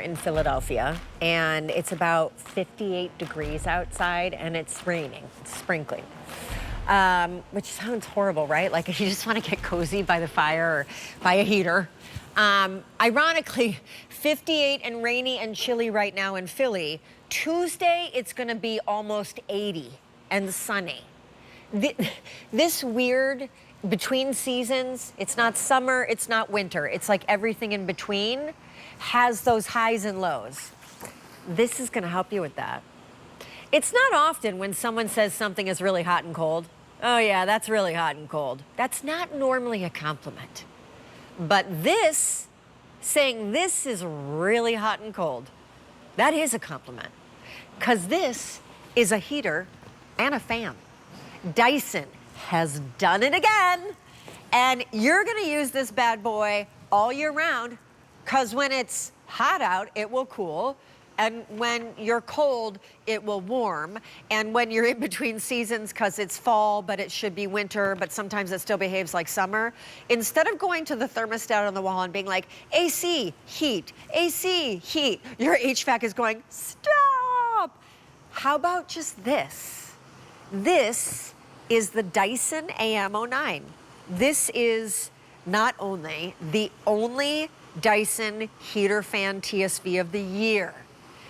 in Philadelphia, and it's about 58 degrees outside, and it's raining, it's sprinkling. Which sounds horrible, right? Like you just want to get cozy by the fire or by a heater. Ironically, 58 and rainy and chilly right now in Philly. Tuesday, it's going to be almost 80 and sunny. This weird between seasons, it's not summer, it's not winter. It's like everything in between has those highs and lows. This is going to help you with that. It's not often when someone says something is really hot and cold. Oh yeah, that's really hot and cold. That's not normally a compliment. But this, saying this is really hot and cold, that is a compliment. Because this is a heater and a fan. Dyson has done it again. And you're gonna use this bad boy all year round, because when it's hot out, it will cool. And when you're cold, it will warm. And when you're in between seasons, because it's fall, but it should be winter, but sometimes it still behaves like summer, instead of going to the thermostat on the wall and being like, AC, heat, AC, heat, your HVAC is going, stop. How about just this? This is the Dyson AM09. This is not only the only Dyson heater fan TSV of the year.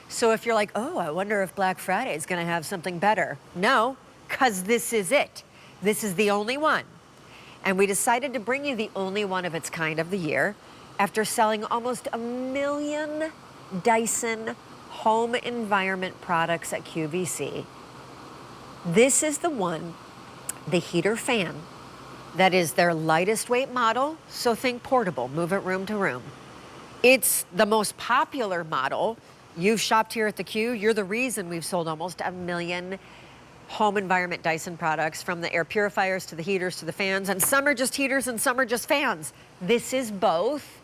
So if you're like, oh, I wonder if Black Friday is going to have something better. No, because this is it. This is the only one. And we decided to bring you the only one of its kind of the year after selling almost 1 million Dyson home environment products at QVC. This is the one, the heater fan, that is their lightest weight model. So think portable, move it room to room. It's the most popular model. You've shopped here at the Q. You're the reason we've sold almost 1 million home environment Dyson products, from the air purifiers to the heaters to the fans. And some are just heaters and some are just fans. This is both.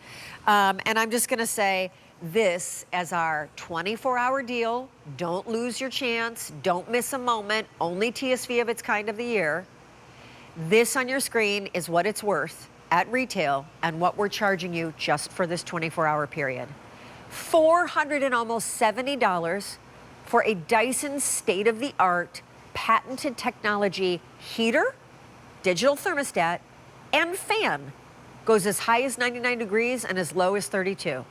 And I'm just going to say this as our 24-hour deal. Don't lose your chance. Don't miss a moment. Only TSV of its kind of the year. This on your screen is what it's worth at retail and what we're charging you just for this 24-hour period. $470 for a Dyson state-of-the-art patented technology heater, digital thermostat, and fan. Goes as high as 99 degrees and as low as 32.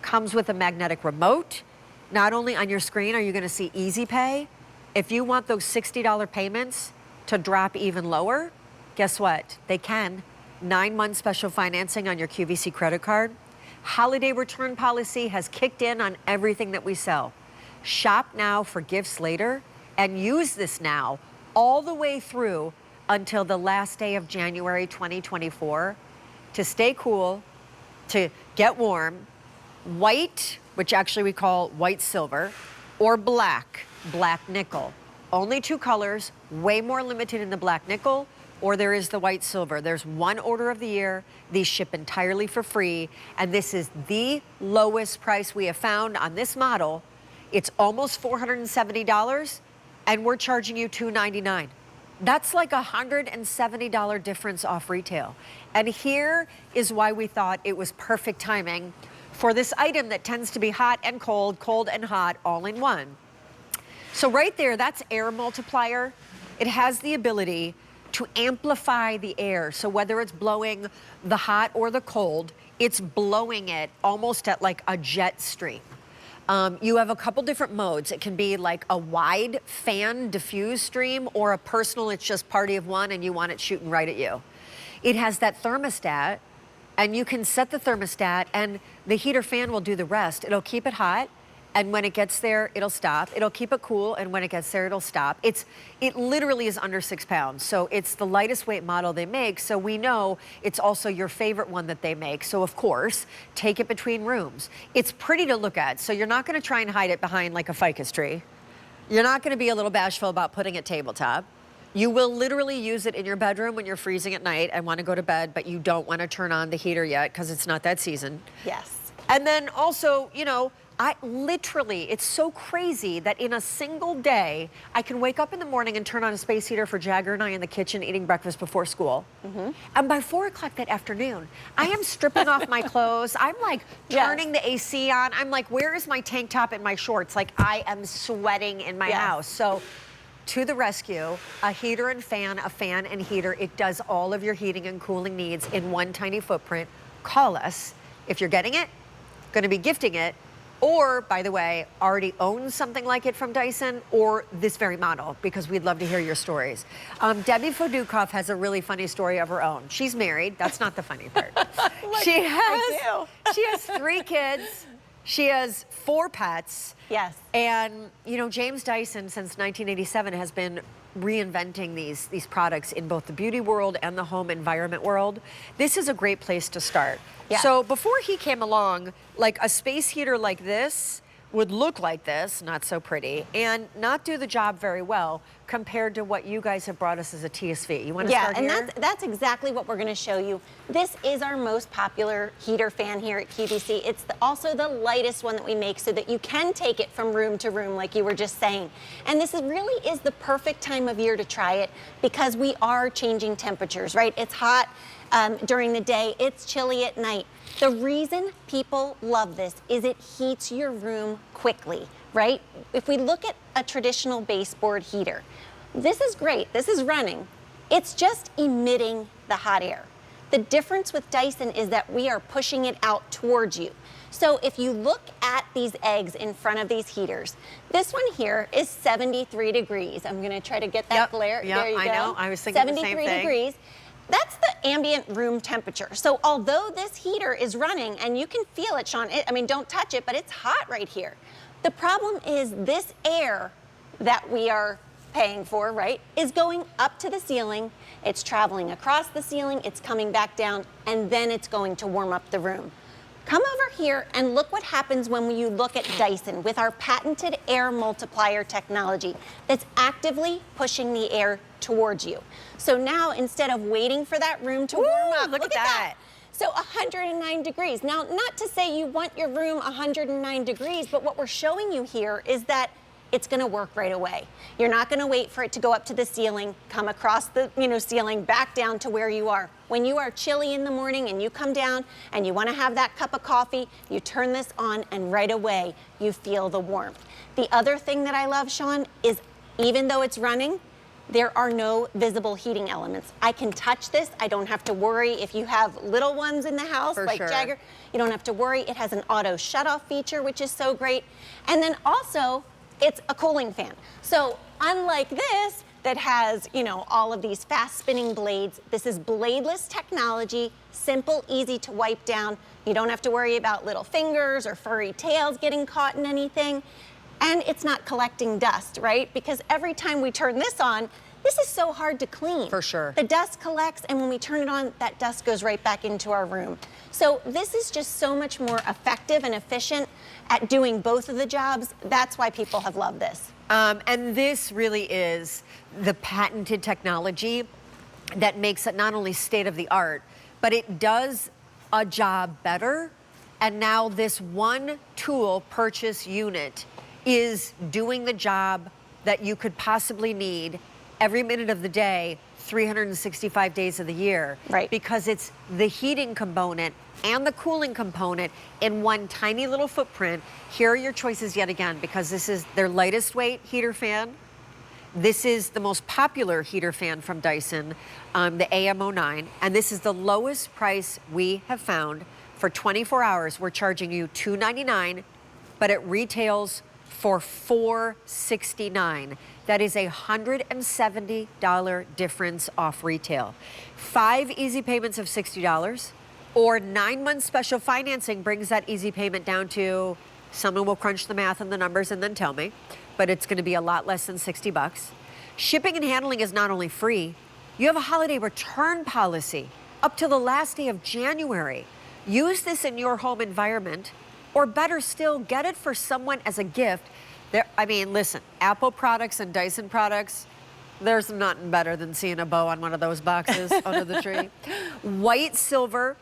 Comes with a magnetic remote. Not only on your screen are you going to see Easy Pay, if you want those $60 payments to drop even lower, guess what? They can. 9-month special financing on your QVC credit card. Holiday return policy has kicked in on everything that we sell. Shop now for gifts later, and use this now all the way through until the last day of January 2024 to stay cool, to get warm. White, which actually we call white silver, or black, black nickel. Only 2 colors, way more limited in the black nickel, or there is the white silver. There's one order of the year. These ship entirely for free. And this is the lowest price we have found on this model. It's almost $470, and we're charging you $299. That's like a $170 difference off retail. And here is why we thought it was perfect timing for this item that tends to be hot and cold, cold and hot, all in one. So right there, that's air multiplier. It has the ability to amplify the air. So whether it's blowing the hot or the cold, it's blowing it almost at like a jet stream. You have a couple different modes. It can be like a wide fan diffuse stream, or a personal, it's just party of one and you want it shooting right at you. It has that thermostat, and you can set the thermostat and the heater fan will do the rest. It'll keep it hot, and when it gets there, it'll stop. It'll keep it cool, and when it gets there, it'll stop. It literally is under 6 pounds, so it's the lightest weight model they make, so we know it's also your favorite one that they make. So of course, take it between rooms. It's pretty to look at, so you're not gonna try and hide it behind like a ficus tree. You're not gonna be a little bashful about putting it tabletop. You will literally use it in your bedroom when you're freezing at night and wanna go to bed, but you don't wanna turn on the heater yet because it's not that season. Yes. And then also, you know, I literally, it's so crazy that in a single day, I can wake up in the morning and turn on a space heater for Jagger and I in the kitchen eating breakfast before school. And by 4 o'clock that afternoon, I am stripping off my clothes. I'm like turning the AC on. I'm like, where is my tank top and my shorts? Like I am sweating in my house. So to the rescue, a heater and fan, a fan and heater. It does all of your heating and cooling needs in one tiny footprint. Call us if you're getting it, going to be gifting it, or, by the way, already own something like it from Dyson or this very model, because we'd love to hear your stories. Debbie Fodukoff has a really funny story of her own. She's married. That's not the funny part. She has 3 kids. She has 4 pets. Yes. And, you know, James Dyson, since 1987, has been reinventing these products in both the beauty world and the home environment world. This is a great place to start. Yeah. So before he came along, like a space heater like this would look like this, not so pretty, and not do the job very well compared to what you guys have brought us as a TSV. You want to start here? Yeah, and that's exactly what we're going to show you. This is our most popular heater fan here at QVC. It's also the lightest one that we make so that you can take it from room to room, like you were just saying. And this really is the perfect time of year to try it because we are changing temperatures, right? It's hot during the day, it's chilly at night. The reason people love this is it heats your room quickly, right? If we look at a traditional baseboard heater, this is great, this is running. It's just emitting the hot air. The difference with Dyson is that we are pushing it out towards you. So if you look at these eggs in front of these heaters, this one here is 73 degrees. I'm gonna try to get that glare. Yep, there you go. I know, I was thinking the same thing. 73 degrees. That's the ambient room temperature. So although this heater is running, and you can feel it, Sean, I mean, don't touch it, but it's hot right here. The problem is this air that we are paying for, right, is going up to the ceiling, it's traveling across the ceiling, it's coming back down, and then it's going to warm up the room. Come over here and look what happens when you look at Dyson with our patented air multiplier technology that's actively pushing the air towards you. So now instead of waiting for that room to warm up, look at that. So 109 degrees. Now, not to say you want your room 109 degrees, but what we're showing you here is that it's gonna work right away. You're not gonna wait for it to go up to the ceiling, come across the ceiling, back down to where you are. When you are chilly in the morning and you come down and you wanna have that cup of coffee, you turn this on and right away you feel the warmth. The other thing that I love, Sean, is even though it's running, there are no visible heating elements. I can touch this. I don't have to worry if you have little ones in the house like Jagger. You don't have to worry. It has an auto shut-off feature, which is so great. And then also, it's a cooling fan. So unlike this, that has, all of these fast spinning blades, this is bladeless technology, simple, easy to wipe down. You don't have to worry about little fingers or furry tails getting caught in anything. And it's not collecting dust, right? Because every time we turn this on, this is so hard to clean. For sure. The dust collects, and when we turn it on, that dust goes right back into our room. So this is just so much more effective and efficient at doing both of the jobs. That's why people have loved this. And this really is the patented technology that makes it not only state of the art, but it does a job better. And now this one tool purchase unit is doing the job that you could possibly need every minute of the day, 365 days of the year. Right. Because it's the heating component and the cooling component in one tiny little footprint. Here are your choices yet again, because this is their lightest weight heater fan. This is the most popular heater fan from Dyson, the AM09, and this is the lowest price we have found. For 24 hours, we're charging you $299, but it retails for $469. That is a $170 difference off retail. 5 easy payments of $60 or 9-month special financing brings that easy payment down to, someone will crunch the math and the numbers and then tell me, but it's gonna be a lot less than 60 bucks. Shipping and handling is not only free, you have a holiday return policy up to the last day of January. Use this in your home environment, or better still, get it for someone as a gift. Listen, Apple products and Dyson products, there's nothing better than seeing a bow on one of those boxes under the tree. White, silver,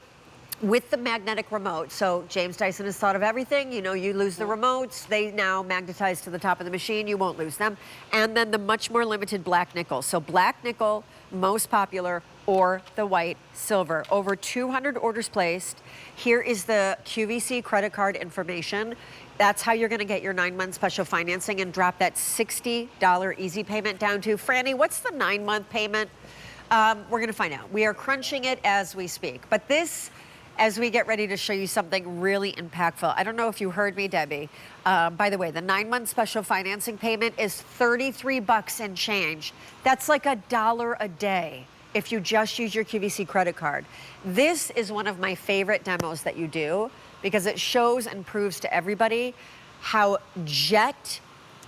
with the magnetic remote. So James Dyson has thought of everything. You know, you lose the remotes, they now magnetize to the top of the machine, you won't lose them. And then the much more limited black nickel. So black nickel, most popular, or the white silver. Over 200 orders placed. Here is the QVC credit card information. That's how you're gonna get your 9-month special financing and drop that $60 easy payment down to, Franny, what's the 9-month payment? We're gonna find out. We are crunching it as we speak. But this, as we get ready to show you something really impactful. I don't know if you heard me, Debbie. By the way, the 9-month special financing payment is $33 and change. That's like $1 a day if you just use your QVC credit card. This is one of my favorite demos that you do because it shows and proves to everybody how jet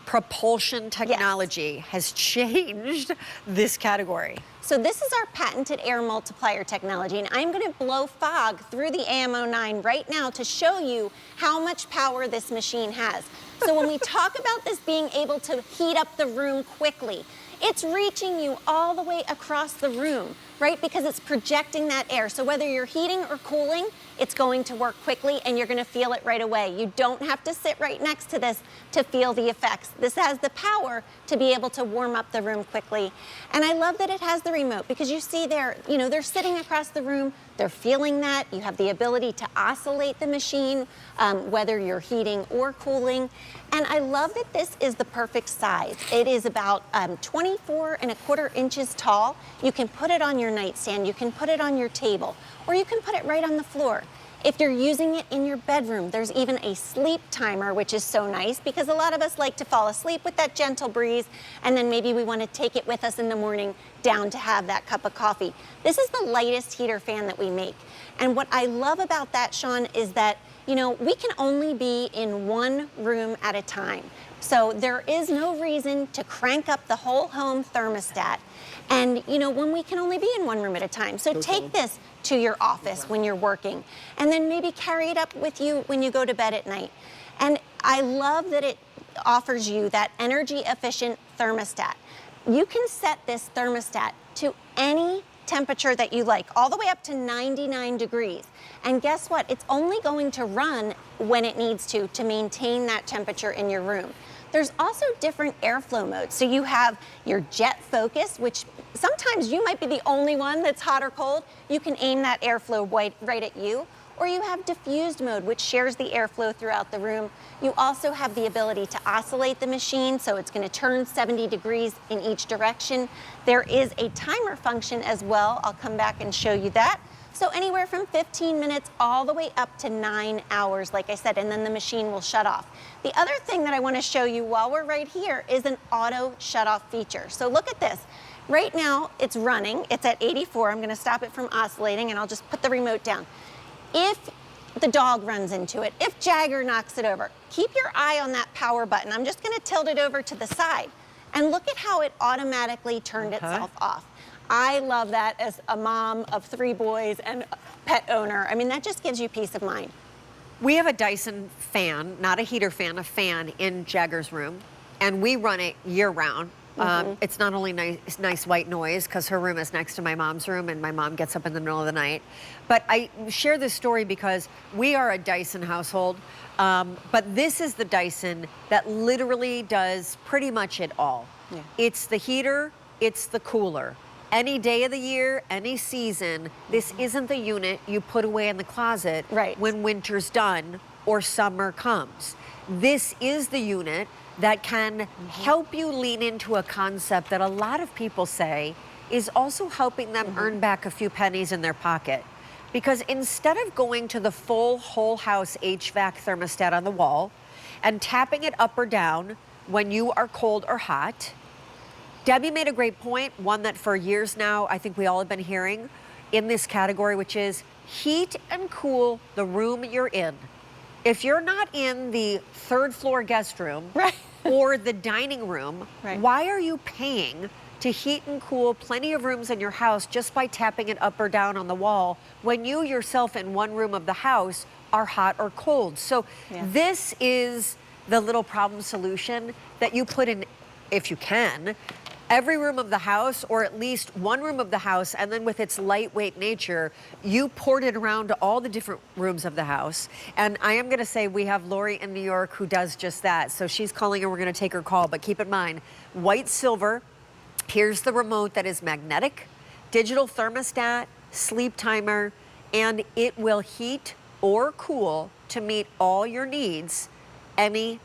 propulsion technology has changed this category. So this is our patented air multiplier technology, and I'm going to blow fog through the AM09 right now to show you how much power this machine has. So when we talk about this being able to heat up the room quickly, it's reaching you all the way across the room, right? Because it's projecting that air. So whether you're heating or cooling, it's going to work quickly and you're gonna feel it right away. You don't have to sit right next to this to feel the effects. This has the power to be able to warm up the room quickly. And I love that it has the remote because you see there, you know, they're sitting across the room, they're feeling that. You have the ability to oscillate the machine, whether you're heating or cooling. And I love that this is the perfect size. It is about 24¼ inches tall. You can put it on your nightstand, you can put it on your table, or you can put it right on the floor. If you're using it in your bedroom, there's even a sleep timer, which is so nice because a lot of us like to fall asleep with that gentle breeze, and then maybe we want to take it with us in the morning down to have that cup of coffee. This is the lightest heater fan that we make. And what I love about that, Sean, is that, you know, we can only be in one room at a time. So there is no reason to crank up the whole home thermostat. And, you know, when we can only be in one room at a time. So take this to your office when you're working, and then maybe carry it up with you when you go to bed at night. And I love that it offers you that energy efficient thermostat. You can set this thermostat to any temperature that you like, all the way up to 99 degrees. And guess what? It's only going to run when it needs to maintain that temperature in your room. There's also different airflow modes. So you have your jet focus, which sometimes you might be the only one that's hot or cold. You can aim that airflow right at you. Or you have diffused mode, which shares the airflow throughout the room. You also have the ability to oscillate the machine, so it's going to turn 70 degrees in each direction. There is a timer function as well. I'll come back and show you that. So anywhere from 15 minutes all the way up to 9 hours, like I said, and then the machine will shut off. The other thing that I want to show you while we're right here is an auto shut off feature. So look at this. Right now it's running, it's at 84. I'm going to stop it from oscillating and I'll just put the remote down. If the dog runs into it, if Jagger knocks it over, keep your eye on that power button. I'm just going to tilt it over to the side and look at how it automatically turned itself off. I love that as a mom of 3 boys and pet owner. I mean, that just gives you peace of mind. We have a Dyson fan, not a heater fan, a fan in Jagger's room, and we run it year round. It's not only nice white noise because her room is next to my mom's room and my mom gets up in the middle of the night. But I share this story because we are a Dyson household, but this is the Dyson that literally does pretty much it all. Yeah. It's the heater, it's the cooler. Any day of the year, any season, this isn't the unit you put away in the closet when winter's done or summer comes. This is the unit that can help you lean into a concept that a lot of people say is also helping them earn back a few pennies in their pocket. Because instead of going to the full whole house HVAC thermostat on the wall and tapping it up or down when you are cold or hot, Debbie made a great point, one that for years now I think we all have been hearing in this category, which is heat and cool the room you're in. If you're not in the 3rd floor guest room or the dining room, why are you paying to heat and cool plenty of rooms in your house just by tapping it up or down on the wall when you yourself in one room of the house are hot or cold? So this is the little problem solution that you put in, if you can, every room of the house, or at least one room of the house, and then with its lightweight nature, you port it around to all the different rooms of the house. And I am gonna say we have Lori in New York who does just that. So she's calling and we're gonna take her call, but keep in mind, white silver, here's the remote that is magnetic, digital thermostat, sleep timer, and it will heat or cool to meet all your needs any